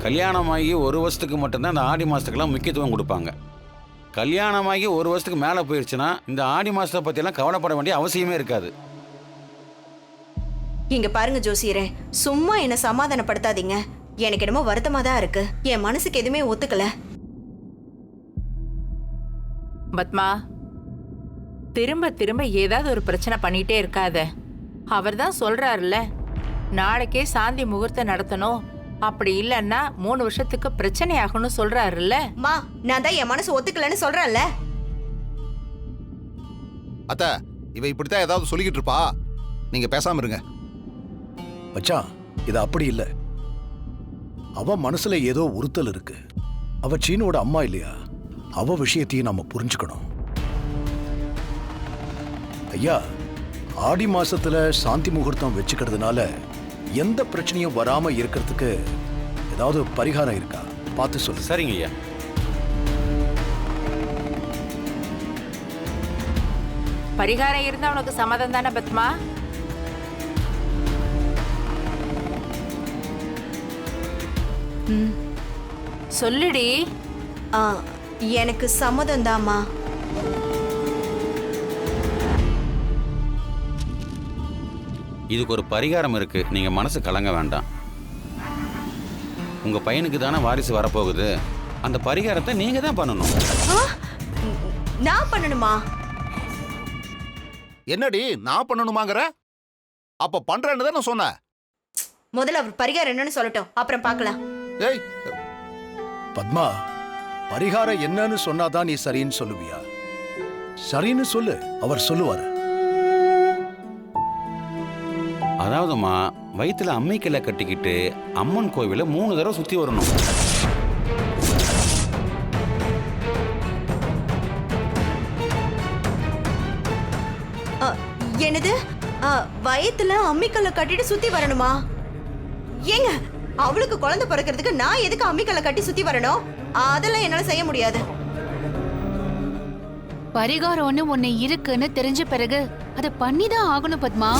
கல்யாணமாகி ஒரு வருஷத்துக்கு மட்டும்தான் இந்த ஆடி மாதத்துக்கெல்லாம் முக்கியத்துவம் கொடுப்பாங்க. கல்யாணமாகி ஒரு வருஷத்துக்கு மேலே போயிடுச்சுன்னா இந்த ஆடி மாதத்தை பற்றியெல்லாம் கவலைப்பட வேண்டிய அவசியமே இருக்காது. இங்க பாருங்க ஜோசியரே, சும்மா என்ன சமாதானப்படுத்தாதீங்க. எனக்கு என்னமோ வருத்தமா தான் இருக்கு. என் மனசுக்கு எதுவுமே ஒத்துக்கல. பத்மா, திரும்ப திரும்ப ஏதாவது ஒரு பிரச்சனை பண்ணிட்டே இருக்காத. அவர் தான் சொல்றாருல்ல, நாளைக்கே சாந்தி முகூர்த்தம் நடத்தணும், அப்படி இல்லைன்னா 3 வருஷத்துக்கு பிரச்சனை ஆகும்னு சொல்றாருல்ல. மா, நான் தான் என் மனசு ஒத்துக்கலன்னு சொல்றேன்ல. அத்த, இவ இப்படித்தான் ஏதாவது சொல்லிக்கிட்டு இருப்பா, நீங்க பேசாம இருங்க. மச்சான், இது அப்படி இல்ல. அவ மனசுல ஏதோ உறுத்தல் இருக்கு. அவ சீனோட அம்மா இல்லையா? அவ விஷயத்தையும் நாம புரிஞ்சுக்கணும். ஐயா, ஆடி மாசத்துல சாந்தி முகூர்த்தம் வச்சுக்கிறதுனால எந்த பிரச்சனையும் வராம இருக்கிறதுக்கு ஏதாவது பரிகாரம் இருக்கா? பார்த்து சொல்லு. சரிங்க ஐயா. பரிகாரம் இருந்தா உனக்கு சம்மதம் தானே பத்மா? சொல்லுடி. எனக்கு சம்மதம் தாம்மா. இதுக்கு ஒரு பரிகாரம் இருக்கு, நீங்க மனசு கலங்க வேண்டாம். உங்க பையனுக்கு தானே வாரிசு வரப்போகுது, அந்த பரிகாரத்தை நீங்க தான் பண்ணணும். நான் பண்ணணுமா? என்னடி நான் பண்ணணுமாங்கற? அப்ப பண்றேன்னு தான் நான் சொன்னேன். முதல்ல அவர் பரிகாரம் என்னன்னு சொல்லட்டும், அப்புறம் பார்க்கலாம். ஏய் பத்மா, பரிகாரம் என்னன்னு சொன்னாதான் நீ சரின்னு சொல்லுவியா? சரின்னு சொல்லு, அவர் சொல்லுவாரு. அதாவதுமா, வயிற்றுல அம்மிக்கல்லை கட்டிக்கிட்டு அம்மன் கோவிலை 3 தடவை சுற்றி வரணும். என்னது? வயிற்றுல அம்மிக்கல்லை கட்டிட்டு சுத்தி வரணுமா? ஏங்க, அவளுக்கு குழந்தை பிறக்கிறதுக்கு நான் எதுக்கு அம்மிக்கல்லை கட்டி சுத்தி வரணும்? அதெல்லாம் என்னால செய்ய முடியாது. பரிகாரம் ஒண்ணு இருக்குன்னு தெரிஞ்ச பிறகு அதை பண்ணிதான் ஆகணும் பத்மா.